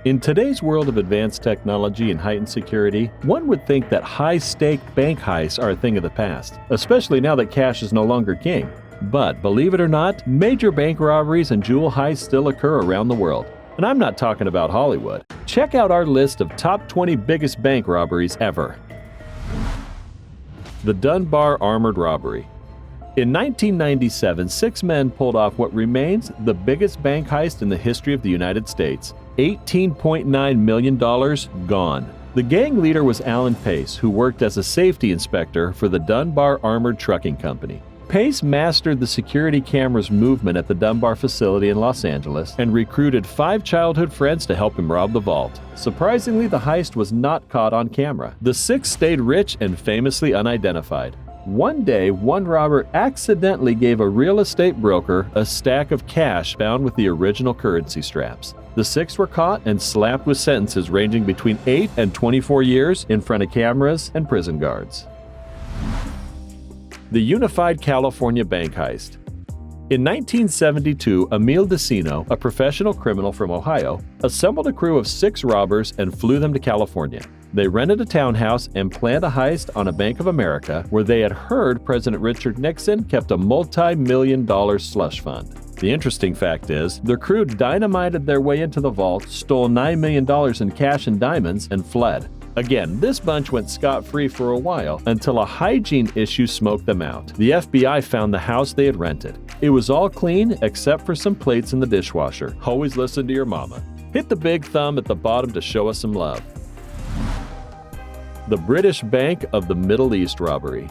In today's world of advanced technology and heightened security, one would think that high-staked bank heists are a thing of the past, especially now that cash is no longer king. But believe it or not, major bank robberies and jewel heists still occur around the world. And I'm not talking about Hollywood. Check out our list of top 20 biggest bank robberies ever. The Dunbar Armored Robbery. In 1997, 6 men pulled off what remains the biggest bank heist in the history of the United States. $18.9 million gone. The gang leader was Alan Pace, who worked as a safety inspector for the Dunbar Armored Trucking Company. Pace mastered the security camera's movement at the Dunbar facility in Los Angeles and recruited 5 childhood friends to help him rob the vault. Surprisingly, the heist was not caught on camera. The 6 stayed rich and famously unidentified. One day, one robber accidentally gave a real estate broker a stack of cash bound with the original currency straps. The 6 were caught and slapped with sentences ranging between 8 and 24 years in front of cameras and prison guards. The Unified California Bank Heist. In 1972, Emil Decino, a professional criminal from Ohio, assembled a crew of 6 robbers and flew them to California. They rented a townhouse and planned a heist on a Bank of America where they had heard President Richard Nixon kept a multi-million-dollar slush fund. The interesting fact is, the crew dynamited their way into the vault, stole $9 million in cash and diamonds, and fled. Again, this bunch went scot-free for a while until a hygiene issue smoked them out. The FBI found the house they had rented. It was all clean except for some plates in the dishwasher. Always listen to your mama. Hit the big thumb at the bottom to show us some love. The British Bank of the Middle East Robbery.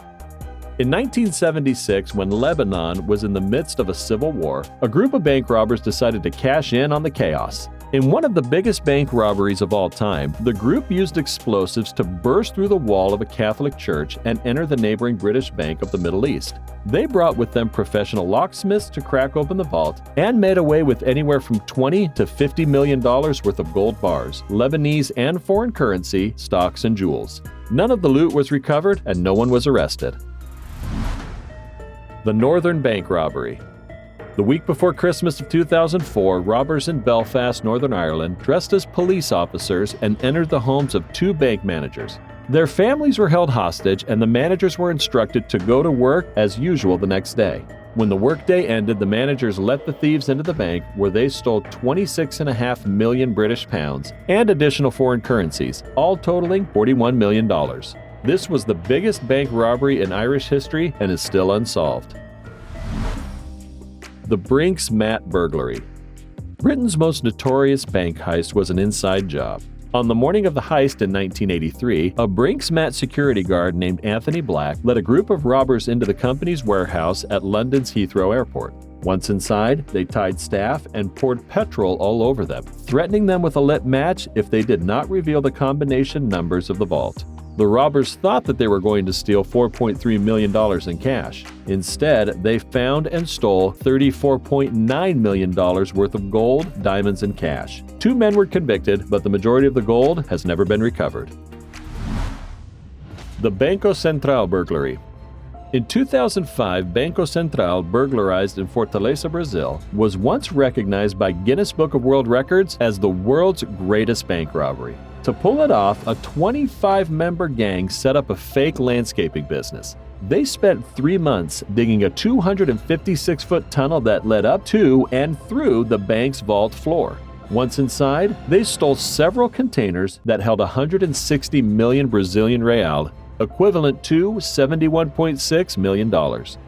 In 1976, when Lebanon was in the midst of a civil war, a group of bank robbers decided to cash in on the chaos. In one of the biggest bank robberies of all time, the group used explosives to burst through the wall of a Catholic church and enter the neighboring British Bank of the Middle East. They brought with them professional locksmiths to crack open the vault and made away with anywhere from $20 to $50 million worth of gold bars, Lebanese and foreign currency, stocks, and jewels. None of the loot was recovered and no one was arrested. The Northern Bank Robbery. The week before Christmas of 2004, robbers in Belfast, Northern Ireland, dressed as police officers and entered the homes of 2 bank managers. Their families were held hostage and the managers were instructed to go to work as usual the next day. When the workday ended, the managers let the thieves into the bank where they stole 26.5 million British pounds and additional foreign currencies, all totaling $41 million. This was the biggest bank robbery in Irish history and is still unsolved. The BRINK'S-MAT burglary. Britain's most notorious bank heist was an inside job. On the morning of the heist in 1983, a BRINK'S-MAT security guard named Anthony Black led a group of robbers into the company's warehouse at London's Heathrow Airport. Once inside, they tied staff and poured petrol all over them, threatening them with a lit match if they did not reveal the combination numbers of the vault. The robbers thought that they were going to steal $4.3 million in cash. Instead, they found and stole $34.9 million worth of gold, diamonds, and cash. 2 men were convicted, but the majority of the gold has never been recovered. The Banco Central burglary. In 2005, Banco Central, burglarized in Fortaleza, Brazil, was once recognized by Guinness Book of World Records as the world's greatest bank robbery. To pull it off, a 25-member gang set up a fake landscaping business. They spent 3 months digging a 256-foot tunnel that led up to and through the bank's vault floor. Once inside, they stole several containers that held 160 million Brazilian real, equivalent to $71.6 million.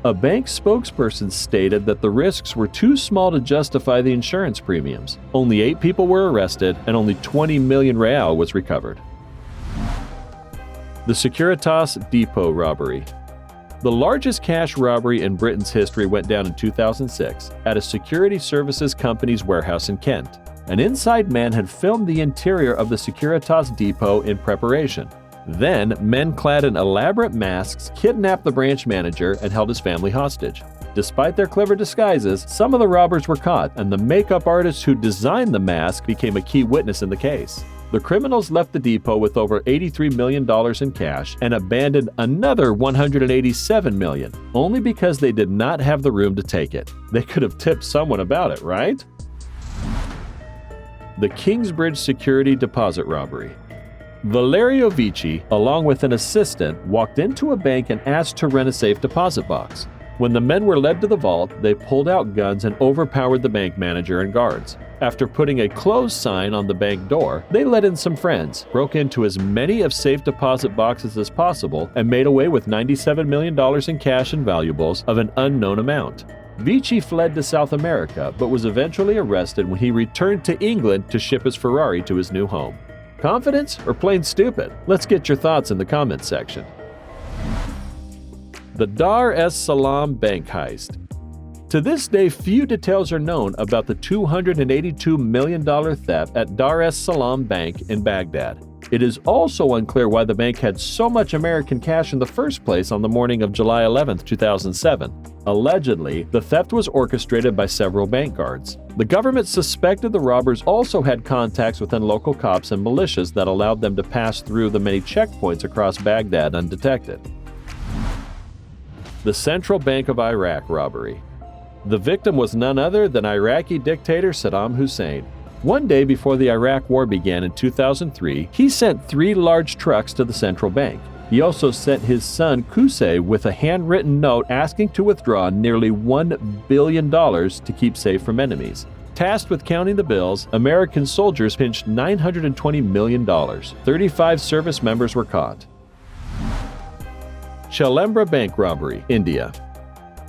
A bank spokesperson stated that the risks were too small to justify the insurance premiums. Only 8 people were arrested and only 20 million real was recovered. The Securitas Depot robbery. The largest cash robbery in Britain's history went down in 2006 at a security services company's warehouse in Kent. An inside man had filmed the interior of the Securitas Depot in preparation. Then, men clad in elaborate masks kidnapped the branch manager and held his family hostage. Despite their clever disguises, some of the robbers were caught, and the makeup artist who designed the mask became a key witness in the case. The criminals left the depot with over $83 million in cash and abandoned another $187 million, only because they did not have the room to take it. They could have tipped someone about it, right? The Kingsbridge Security Deposit Robbery. Valerio Vici, along with an assistant, walked into a bank and asked to rent a safe deposit box. When the men were led to the vault, they pulled out guns and overpowered the bank manager and guards. After putting a closed sign on the bank door, they let in some friends, broke into as many of safe deposit boxes as possible, and made away with $97 million in cash and valuables of an unknown amount. Vici fled to South America, but was eventually arrested when he returned to England to ship his Ferrari to his new home. Confidence or plain stupid? Let's get your thoughts in the comments section. The Dar es Salaam bank heist. To this day, few details are known about the $282 million theft at Dar es Salaam Bank in Baghdad. It is also unclear why the bank had so much American cash in the first place on the morning of July 11, 2007. Allegedly, the theft was orchestrated by several bank guards. The government suspected the robbers also had contacts within local cops and militias that allowed them to pass through the many checkpoints across Baghdad undetected. The Central Bank of Iraq robbery. The victim was none other than Iraqi dictator Saddam Hussein. One day before the Iraq War began in 2003, he sent 3 large trucks to the central bank. He also sent his son Qusay with a handwritten note asking to withdraw nearly $1 billion to keep safe from enemies. Tasked with counting the bills, American soldiers pinched $920 million. 35 service members were caught. Chalembra Bank Robbery, India.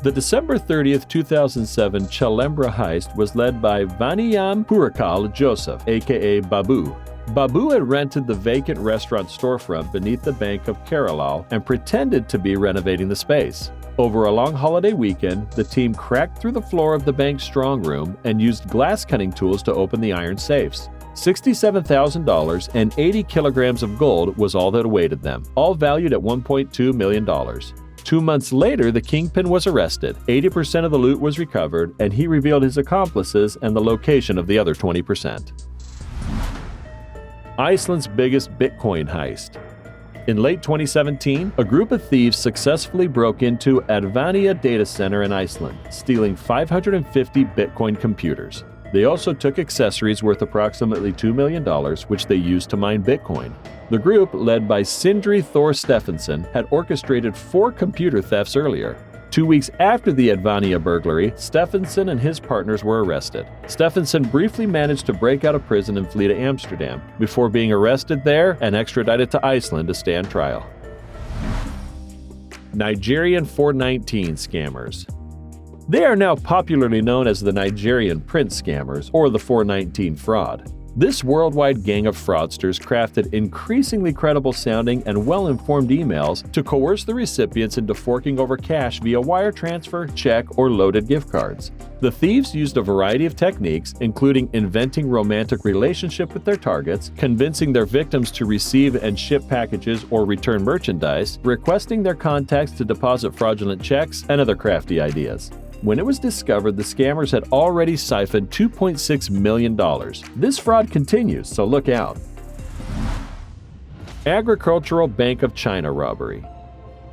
The December 30, 2007 Chalembra heist was led by Vaniyam Purakal Joseph, aka Babu. Babu had rented the vacant restaurant storefront beneath the Bank of Kerala and pretended to be renovating the space. Over a long holiday weekend, the team cracked through the floor of the bank's strong room and used glass cutting tools to open the iron safes. $67,000 and 80 kilograms of gold was all that awaited them, all valued at $1.2 million. 2 months later, the kingpin was arrested, 80% of the loot was recovered, and he revealed his accomplices and the location of the other 20%. Iceland's biggest Bitcoin heist. In late 2017, a group of thieves successfully broke into Advania data center in Iceland, stealing 550 Bitcoin computers. They also took accessories worth approximately $2 million, which they used to mine Bitcoin. The group, led by Sindri Thor Stephenson, had orchestrated 4 computer thefts earlier. 2 weeks after the Advania burglary, Stephenson and his partners were arrested. Stephenson briefly managed to break out of prison and flee to Amsterdam, before being arrested there and extradited to Iceland to stand trial. Nigerian 419 scammers. They are now popularly known as the Nigerian Prince scammers, or the 419 fraud. This worldwide gang of fraudsters crafted increasingly credible-sounding and well-informed emails to coerce the recipients into forking over cash via wire transfer, check, or loaded gift cards. The thieves used a variety of techniques, including inventing romantic relationship with their targets, convincing their victims to receive and ship packages or return merchandise, requesting their contacts to deposit fraudulent checks, and other crafty ideas. When it was discovered, the scammers had already siphoned $2.6 million. This fraud continues, so look out. Agricultural Bank of China robbery.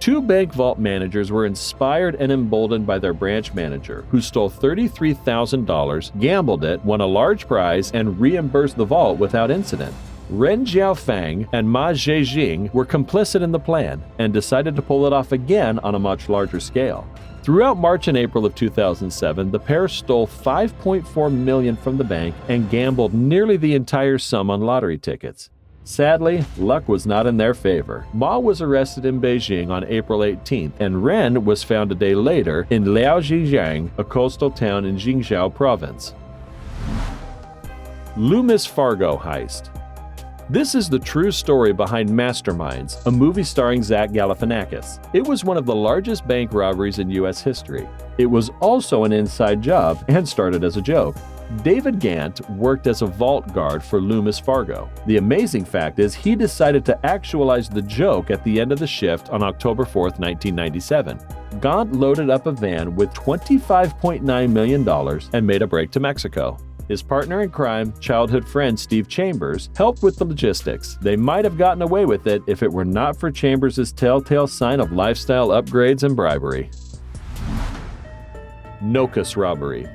2 bank vault managers were inspired and emboldened by their branch manager, who stole $33,000, gambled it, won a large prize, and reimbursed the vault without incident. Ren Jiaofang and Ma Zhejing were complicit in the plan and decided to pull it off again on a much larger scale. Throughout March and April of 2007, the pair stole $5.4 million from the bank and gambled nearly the entire sum on lottery tickets. Sadly, luck was not in their favor. Ma was arrested in Beijing on April 18th, and Ren was found a day later in Liaojiang, a coastal town in Jingzhou province. LOOMIS FARGO heist. This is the true story behind Masterminds, a movie starring Zach Galifianakis. It was one of the largest bank robberies in U.S. history. It was also an inside job and started as a joke. David Gant worked as a vault guard for LOOMIS FARGO. The amazing fact is he decided to actualize the joke at the end of the shift on October 4, 1997. Gant loaded up a van with $25.9 million and made a break to Mexico. His partner in crime, childhood friend Steve Chambers, helped with the logistics. They might have gotten away with it if it were not for Chambers' telltale sign of lifestyle upgrades and bribery. NOKAS robbery.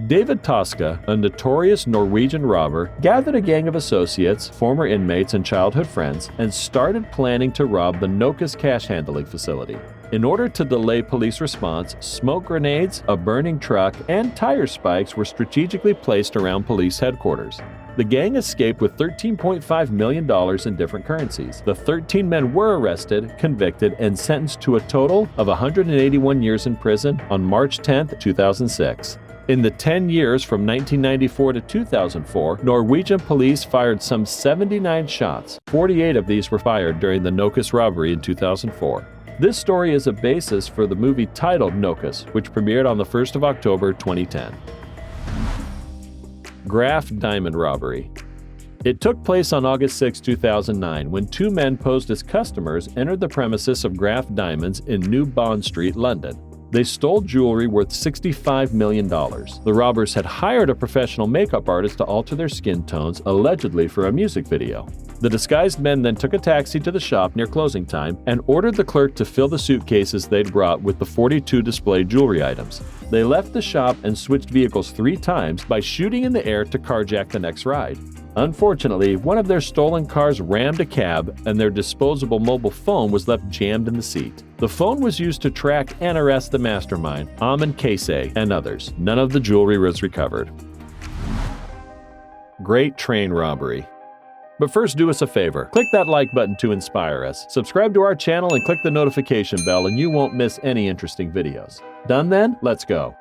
David Tosca, a notorious Norwegian robber, gathered a gang of associates, former inmates, and childhood friends and started planning to rob the NOKAS cash handling facility. In order to delay police response, smoke grenades, a burning truck, and tire spikes were strategically placed around police headquarters. The gang escaped with $13.5 million in different currencies. The 13 men were arrested, convicted, and sentenced to a total of 181 years in prison on March 10, 2006. In the 10 years from 1994 to 2004, Norwegian police fired some 79 shots. 48 of these were fired during the NOKAS robbery in 2004. This story is a basis for the movie titled NOKAS, which premiered on the 1st of October 2010. GRAFF diamond robbery. It took place on August 6, 2009, when two men posed as customers entered the premises of GRAFF Diamonds in New Bond Street, London. They stole jewelry worth $65 million. The robbers had hired a professional makeup artist to alter their skin tones, allegedly for a music video. The disguised men then took a taxi to the shop near closing time and ordered the clerk to fill the suitcases they'd brought with the 42 displayed jewelry items. They left the shop and switched vehicles 3 times by shooting in the air to carjack the next ride. Unfortunately, one of their stolen cars rammed a cab and their disposable mobile phone was left jammed in the seat. The phone was used to track and arrest the mastermind, Amin Kaysay, and others. None of the jewelry was recovered. Great train robbery. But first, do us a favor. Click that like button to inspire us. Subscribe to our channel and click the notification bell and you won't miss any interesting videos. Done then? Let's go.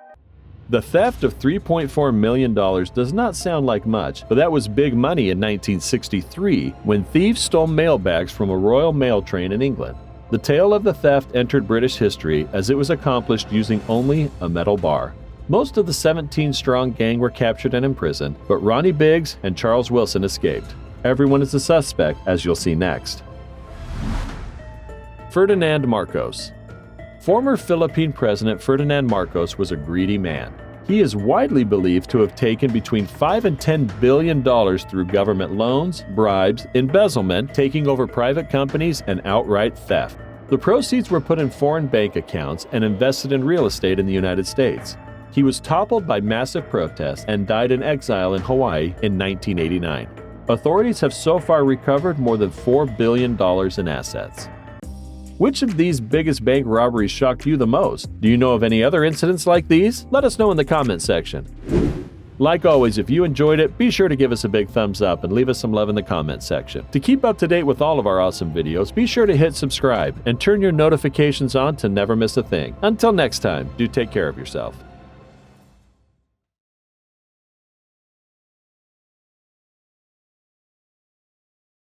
The theft of $3.4 million does not sound like much, but that was big money in 1963 when thieves stole mail bags from a Royal Mail train in England. The tale of the theft entered British history as it was accomplished using only a metal bar. Most of the 17-strong gang were captured and imprisoned, but Ronnie Biggs and Charles Wilson escaped. Everyone is a suspect, as you'll see next. Ferdinand Marcos. Former Philippine President Ferdinand Marcos was a greedy man. He is widely believed to have taken between $5 and $10 billion through government loans, bribes, embezzlement, taking over private companies, and outright theft. The proceeds were put in foreign bank accounts and invested in real estate in the United States. He was toppled by massive protests and died in exile in Hawaii in 1989. Authorities have so far recovered more than $4 billion in assets. Which of these biggest bank robberies shocked you the most? Do you know of any other incidents like these? Let us know in the comment section. Like always, if you enjoyed it, be sure to give us a big thumbs up and leave us some love in the comment section. To keep up to date with all of our awesome videos, be sure to hit subscribe and turn your notifications on to never miss a thing. Until next time, do take care of yourself.